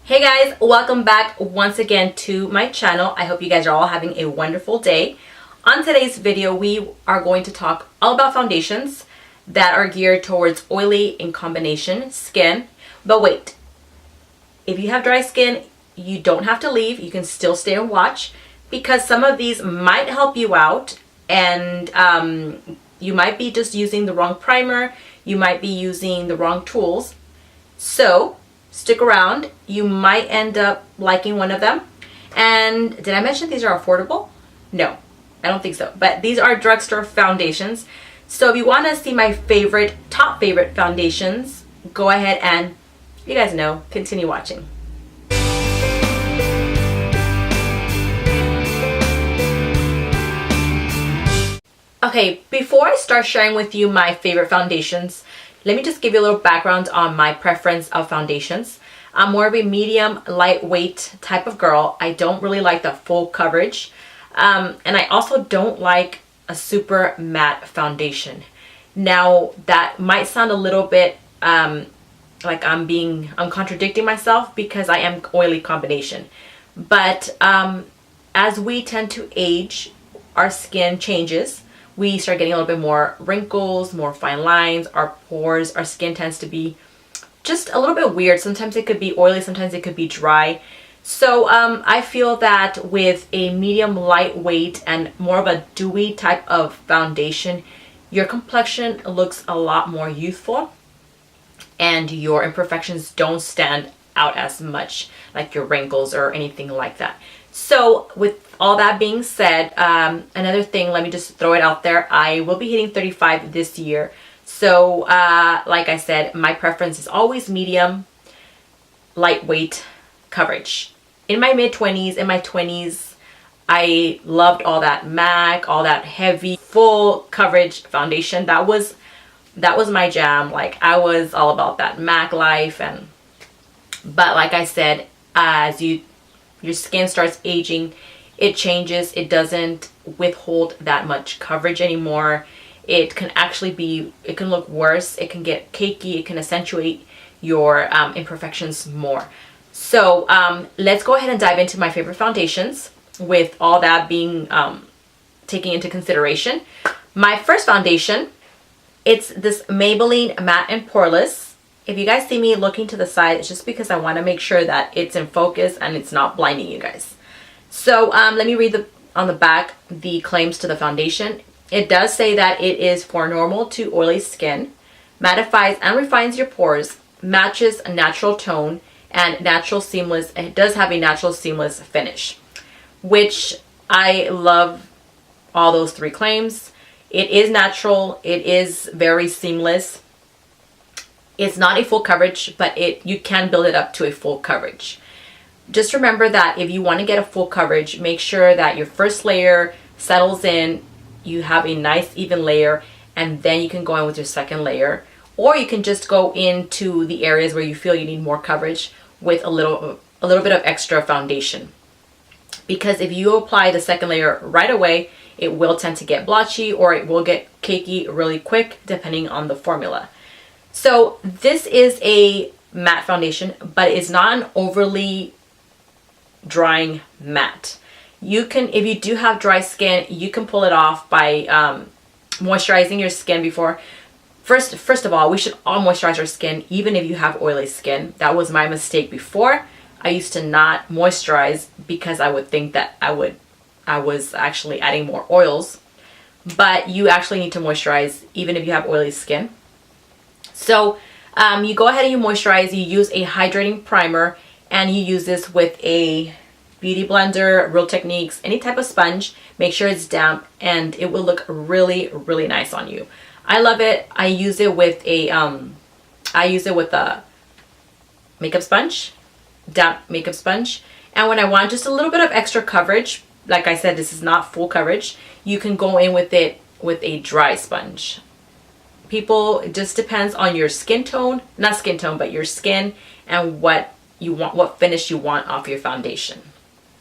Hey guys, welcome back once again to my channel. I hope you guys are all having a wonderful day. On today's video, we are going to talk all about foundations that are geared towards oily in combination skin. But wait, if you have dry skin, you don't have to leave. You can still stay and watch because some of these might help you out, and you might be just using the wrong primer. You might be using the wrong tools. So stick around. You might end up liking one of them. And did I mention these are affordable? No, I don't think so. But these are drugstore foundations. So if you want to see my top favorite foundations, go ahead and, you guys know, continue watching. Okay, before I start sharing with you my favorite foundations, let me just give you a little background on my preference of foundations. I'm more of a medium, lightweight type of girl. I don't really like the full coverage. And I also don't like a super matte foundation. Now, that might sound a little bit like I'm contradicting myself because I am oily combination. But as we tend to age, our skin changes. We start getting a little bit more wrinkles, more fine lines, our pores, our skin tends to be just a little bit weird. Sometimes it could be oily, sometimes it could be dry. So I feel that with a medium lightweight and more of a dewy type of foundation, your complexion looks a lot more youthful and your imperfections don't stand out as much, like your wrinkles or anything like that. So with all that being said, another thing, let me just throw it out there. I will be hitting 35 this year. So like I said, my preference is always medium, lightweight coverage. In my mid-20s, in my 20s, I loved all that MAC, all that heavy, full coverage foundation. That was my jam. Like, I was all about that MAC life. But like I said, as your skin starts aging, it changes. It doesn't withhold that much coverage anymore. It can look worse. It can get cakey. It can accentuate your imperfections more. So let's go ahead and dive into my favorite foundations with all that being taken into consideration. My first foundation, it's this Maybelline Matte and Poreless. If you guys see me looking to the side, it's just because I want to make sure that it's in focus and it's not blinding you guys. So let me read on the back the claims to the foundation. It does say that it is for normal to oily skin, mattifies and refines your pores, matches a natural tone, and natural seamless. It does have a natural seamless finish, which I love all those three claims. It is natural. It is very seamless. It's not a full coverage, but you can build it up to a full coverage. Just remember that if you want to get a full coverage, make sure that your first layer settles in, you have a nice even layer, and then you can go in with your second layer. Or you can just go into the areas where you feel you need more coverage with a little bit of extra foundation. Because if you apply the second layer right away, it will tend to get blotchy or it will get cakey really quick depending on the formula. So this is a matte foundation, but it's not an overly drying matte. You can, if you do have dry skin, you can pull it off by moisturizing your skin before. First of all, we should all moisturize our skin, even if you have oily skin. That was my mistake before. I used to not moisturize because I would think that I was actually adding more oils. But you actually need to moisturize even if you have oily skin. So you go ahead and you moisturize, you use a hydrating primer, and you use this with a beauty blender, Real Techniques, any type of sponge. Make sure it's damp and it will look really, really nice on you. I love it. I use it with a makeup sponge, damp makeup sponge. And when I want just a little bit of extra coverage, like I said, this is not full coverage, you can go in with it with a dry sponge. People, it just depends on your skin tone, not skin tone, but your skin and what you want, what finish you want off your foundation.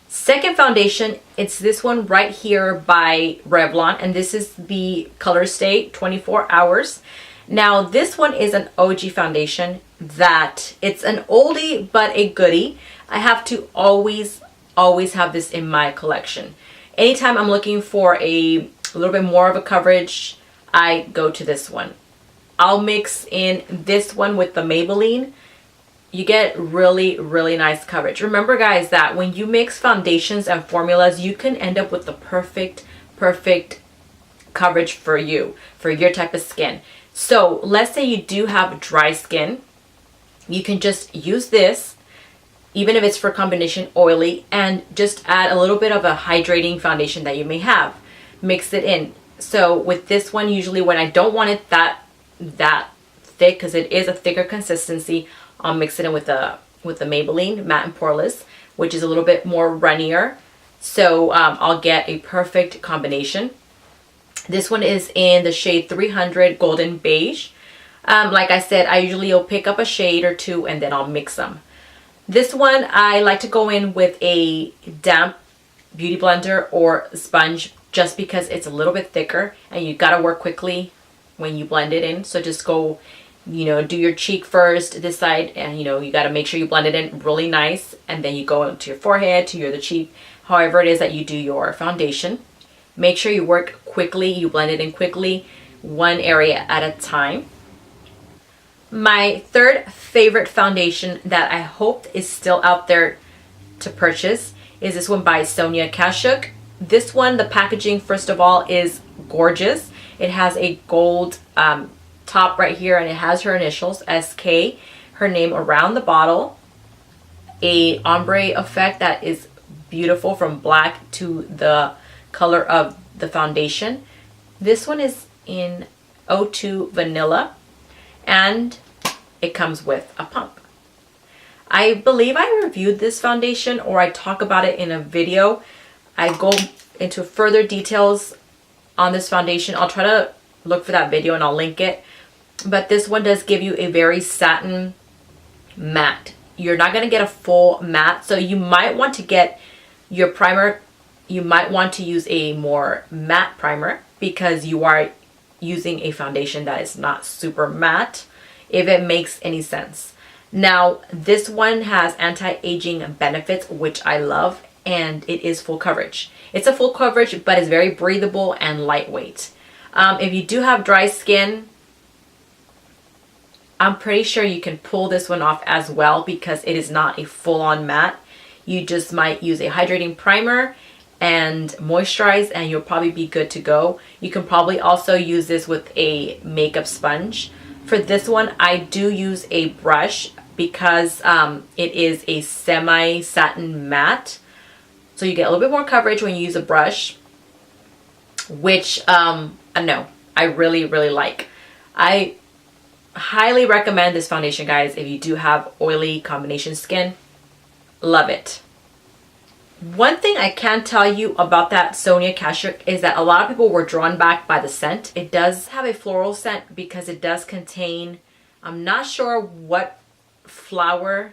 Second foundation, it's this one right here by Revlon, and this is the Colorstay 24 Hours. Now this one is an OG foundation. that it's an oldie but a goodie. I have to always have this in my collection. Anytime I'm looking for a little bit more of a coverage, I go to this one. I'll mix in this one with the Maybelline. You get really, really nice coverage. Remember guys that when you mix foundations and formulas, you can end up with the perfect coverage for you, for your type of skin. So let's say you do have dry skin, you can just use this, even if it's for combination oily, and just add a little bit of a hydrating foundation that you may have. Mix it in. So with this one, usually when I don't want it that thick, because it is a thicker consistency, I'll mix it in with the Maybelline Matte and Poreless, which is a little bit more runnier. So I'll get a perfect combination. This one is in the shade 300 Golden Beige. Like I said, I usually will pick up a shade or two and then I'll mix them. This one, I like to go in with a damp beauty blender or sponge just because it's a little bit thicker and you gotta work quickly when you blend it in. So just go, you know, do your cheek first, this side, and you know, you gotta make sure you blend it in really nice, and then you go into your forehead, to the cheek, however it is that you do your foundation. Make sure you work quickly, you blend it in quickly, one area at a time. My third favorite foundation that I hope is still out there to purchase is this one by Sonia Kashuk. This one, the packaging, first of all, is gorgeous. It has a gold top right here, and it has her initials, SK, her name around the bottle. A ombre effect that is beautiful from black to the color of the foundation. This one is in 02 Vanilla, and it comes with a pump. I believe I reviewed this foundation, or I talk about it in a video. I go into further details on this foundation. I'll try to look for that video and I'll link it. But this one does give you a very satin matte. You're not going to get a full matte, so you might want to get your primer. You might want to use a more matte primer because you are using a foundation that is not super matte, if it makes any sense. Now, this one has anti-aging benefits, which I love, and it is full coverage. It's a full coverage, but it's very breathable and lightweight. If you do have dry skin, I'm pretty sure you can pull this one off as well because it is not a full-on matte. You just might use a hydrating primer and moisturize and you'll probably be good to go. You can probably also use this with a makeup sponge. For this one, I do use a brush because it is a semi-satin matte. So you get a little bit more coverage when you use a brush, which no, I really, really like. I highly recommend this foundation, guys, if you do have oily combination skin. Love it. One thing I can tell you about that Sonia Kashuk is that a lot of people were drawn back by the scent. It does have a floral scent because it does contain, I'm not sure what flower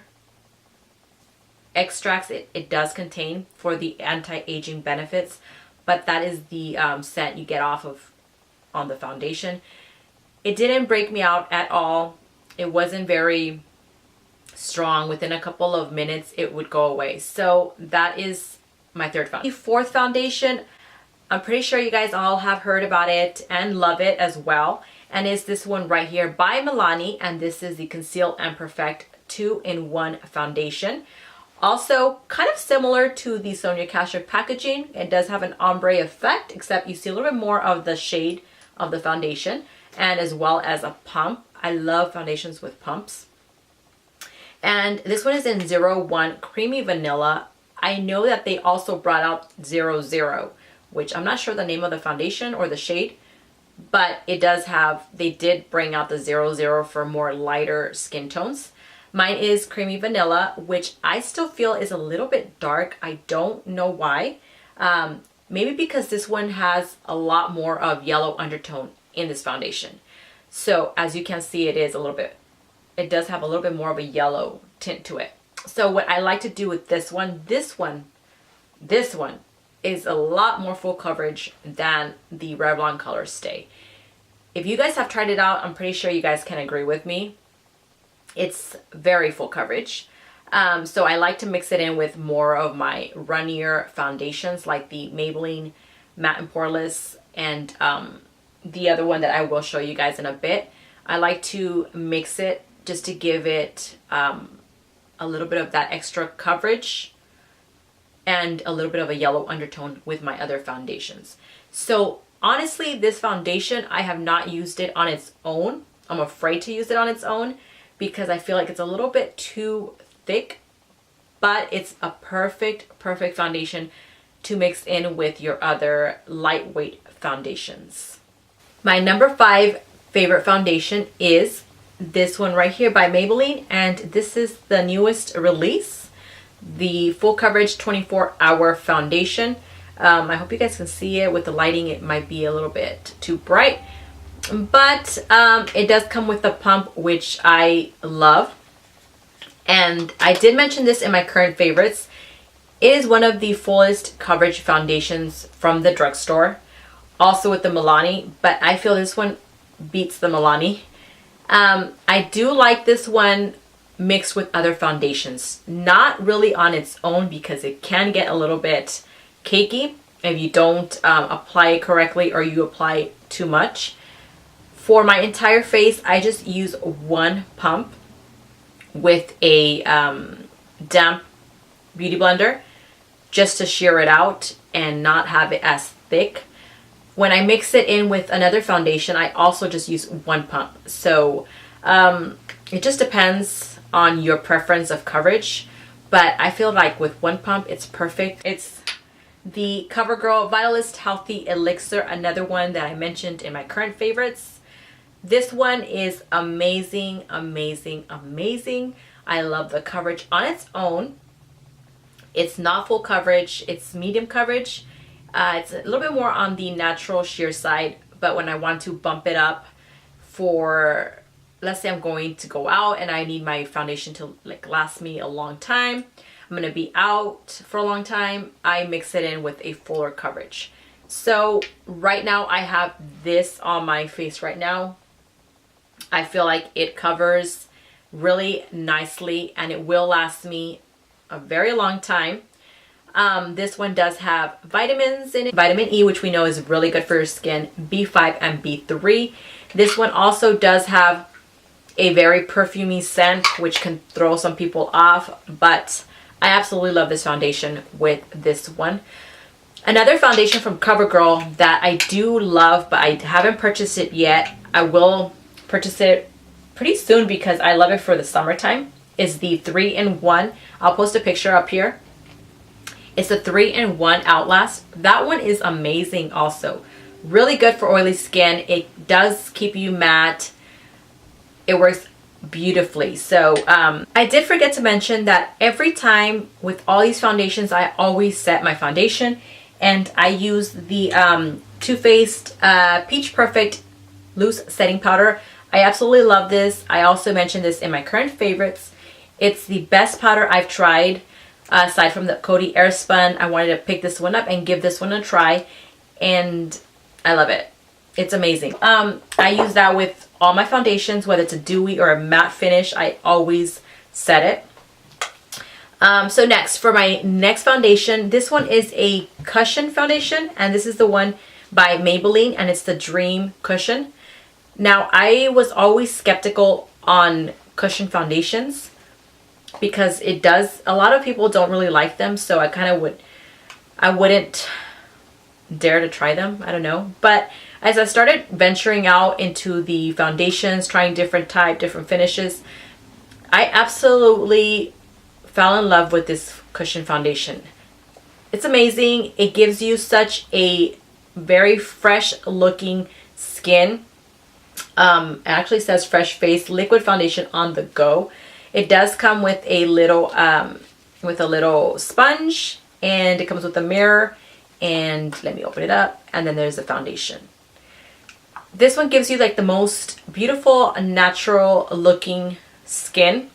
extracts it does contain for the anti-aging benefits, but that is the scent you get off of on the foundation. It didn't break me out at all. It wasn't very strong. Within a couple of minutes it would go away. So that is my third foundation. The fourth foundation, I'm pretty sure you guys all have heard about it and love it as well, and is this one right here by Milani, and this is the Conceal and Perfect 2-in-1 foundation. Also kind of similar to the Sonia Kashuk packaging. It does have an ombre effect, except you see a little bit more of the shade of the foundation, and as well as a pump. I love foundations with pumps. And this one is in 01 Creamy Vanilla. I know that they also brought out 00, which I'm not sure the name of the foundation or the shade, but it does have, they did bring out the 00 for more lighter skin tones. Mine is Creamy Vanilla, which I still feel is a little bit dark. I don't know why. Maybe because this one has a lot more of yellow undertone in this foundation. So as you can see, it is a little bit, it does have a little bit more of a yellow tint to it. So what I like to do with this one is a lot more full coverage than the Revlon Colorstay. If you guys have tried it out, I'm pretty sure you guys can agree with me. It's very full coverage. So I like to mix it in with more of my runnier foundations like the Maybelline Matte and Poreless and the other one that I will show you guys in a bit. I like to mix it just to give it a little bit of that extra coverage and a little bit of a yellow undertone with my other foundations. So honestly, this foundation, I have not used it on its own. I'm afraid to use it on its own because I feel like it's a little bit too thick, but it's a perfect foundation to mix in with your other lightweight foundations. My number 5 favorite foundation is this one right here by Maybelline, and this is the newest release, the full coverage 24-hour foundation. I hope you guys can see it. With the lighting it might be a little bit too bright, but it does come with a pump, which I love. And I did mention this in my current favorites. It is one of the fullest coverage foundations from the drugstore, also with the Milani, but I feel this one beats the Milani. I do like this one mixed with other foundations, not really on its own because it can get a little bit cakey if you don't apply it correctly or you apply too much. For my entire face, I just use one pump with a damp beauty blender just to sheer it out and not have it as thick. When I mix it in with another foundation, I also just use one pump. So it just depends on your preference of coverage, but I feel like with one pump it's perfect. It's the CoverGirl Vitalist Healthy Elixir, another one that I mentioned in my current favorites. This one is amazing. I love the coverage on its own. It's not full coverage, it's medium coverage. It's a little bit more on the natural sheer side, but when I want to bump it up for, let's say I'm going to go out and I need my foundation to like last me a long time, I'm going to be out for a long time, I mix it in with a fuller coverage. So right now I have this on my face right now. I feel like it covers really nicely and it will last me a very long time. This one does have vitamins in it. Vitamin E, which we know is really good for your skin, B5 and B3. This one also does have a very perfumey scent, which can throw some people off, but I absolutely love this foundation with this one. Another foundation from CoverGirl that I do love, but I haven't purchased it yet, I will purchase it pretty soon because I love it for the summertime, is the 3-in-1. I'll post a picture up here. It's the 3-in-1 Outlast. That one is amazing also. Really good for oily skin. It does keep you matte. It works beautifully. So I did forget to mention that every time with all these foundations, I always set my foundation, and I use the Too Faced Peach Perfect Loose Setting Powder. I absolutely love this. I also mentioned this in my current favorites. It's the best powder I've tried. Aside from the Coty Airspun, I wanted to pick this one up and give this one a try, and I love it. It's amazing. I use that with all my foundations, whether it's a dewy or a matte finish. I always set it. So next, for my next foundation, this one is a cushion foundation, and this is the one by Maybelline, and it's the Dream Cushion. Now, I was always skeptical on cushion foundations because a lot of people don't really like them, so I wouldn't dare to try them. I don't know. But as I started venturing out into the foundations, trying different finishes, I absolutely fell in love with this cushion foundation. It's amazing. It gives you such a very fresh looking skin. It actually says fresh face liquid foundation on the go. It does come with a little sponge, and it comes with a mirror, and let me open it up, and then there's the foundation. This one gives you like the most beautiful natural looking skin.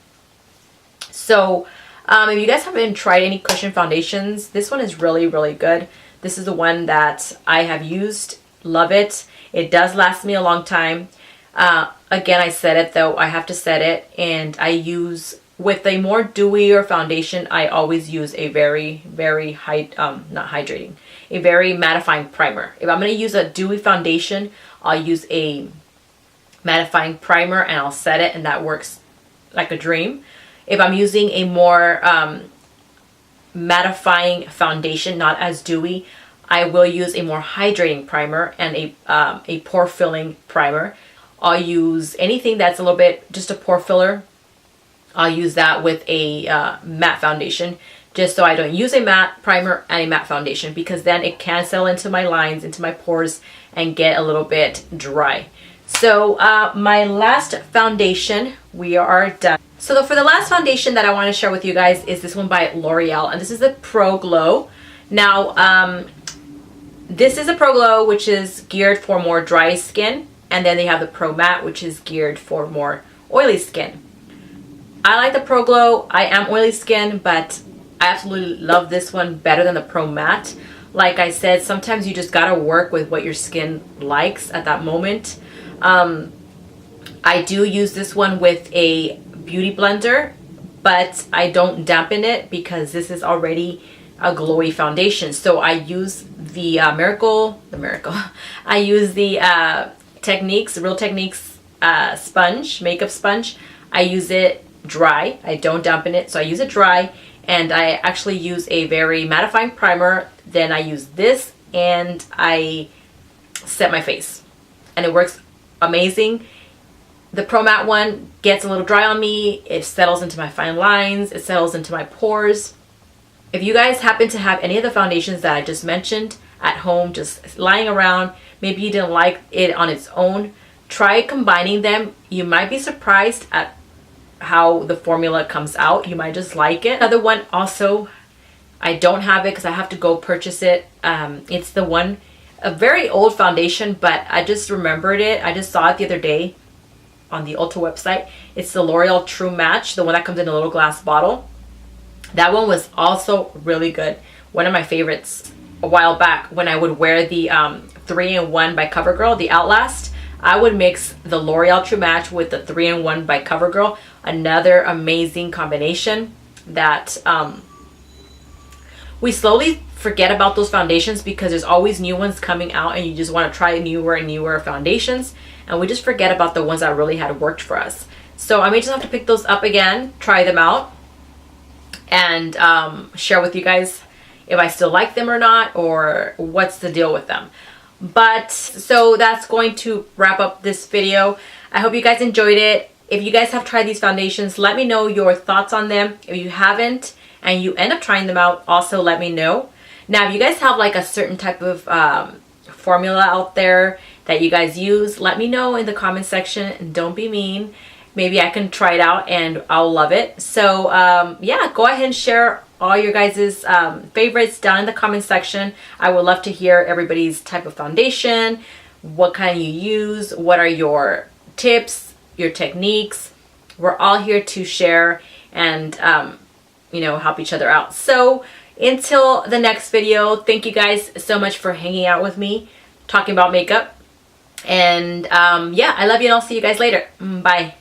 So if you guys haven't tried any cushion foundations, this one is really good. This is the one that I have used. Love it. It does last me a long time. Again, I said it though, I have to set it, and I use, with a more dewier foundation, I always use a very not hydrating, a very mattifying primer. If I'm going to use a dewy foundation, I'll use a mattifying primer and I'll set it, and that works like a dream. If I'm using a more mattifying foundation, not as dewy, I will use a more hydrating primer and a pore filling primer. I'll use anything that's a little bit just a pore filler. I'll use that with a matte foundation, just so I don't use a matte primer and a matte foundation, because then it can settle into my lines, into my pores, and get a little bit dry. So my last foundation, we are done. So for the last foundation that I want to share with you guys is this one by L'Oreal, and this is the Pro Glow. Now, this is a Pro Glow, which is geared for more dry skin, and then they have the Pro Matte, which is geared for more oily skin. I like the Pro Glow. I am oily skin, but I absolutely love this one better than the Pro Matte. Like I said, sometimes you just gotta work with what your skin likes at that moment. I do use this one with a beauty blender, but I don't dampen it because this is already a glowy foundation. So I use the I use the Techniques, Real Techniques sponge, makeup sponge. I use it dry. I don't dampen it, so I use it dry, and I actually use a very mattifying primer. Then I use this and I set my face, and it works amazing. The Pro Matte one gets a little dry on me. It settles into my fine lines. It settles into my pores. If you guys happen to have any of the foundations that I just mentioned at home, just lying around, maybe you didn't like it on its own, try combining them. You might be surprised at how the formula comes out. You might just like it. Another one also, I don't have it because I have to go purchase it. It's the one, a very old foundation, but I just remembered it. I just saw it the other day on the Ulta website. It's the L'Oreal True Match, the one that comes in a little glass bottle. That one was also really good. One of my favorites a while back when I would wear the 3-in-1 by CoverGirl, the Outlast. I would mix the L'Oreal True Match with the 3-in-1 by CoverGirl. Another amazing combination that we slowly forget about those foundations because there's always new ones coming out, and you just want to try newer and newer foundations, and we just forget about the ones that really had worked for us. So I may just have to pick those up again, try them out, and share with you guys if I still like them or not, or what's the deal with them. But so that's going to wrap up this video. I hope you guys enjoyed it. If you guys have tried these foundations, let me know your thoughts on them. If you haven't and you end up trying them out, also let me know. Now, if you guys have like a certain type of formula out there that you guys use, let me know in the comment section, and don't be mean. Maybe I can try it out and I'll love it. So yeah, go ahead and share all your guys' favorites down in the comment section. I would love to hear everybody's type of foundation, what kind you use, what are your tips, your techniques. We're all here to share and you know, help each other out. So until the next video, thank you guys so much for hanging out with me, talking about makeup. And yeah, I love you, and I'll see you guys later. Bye.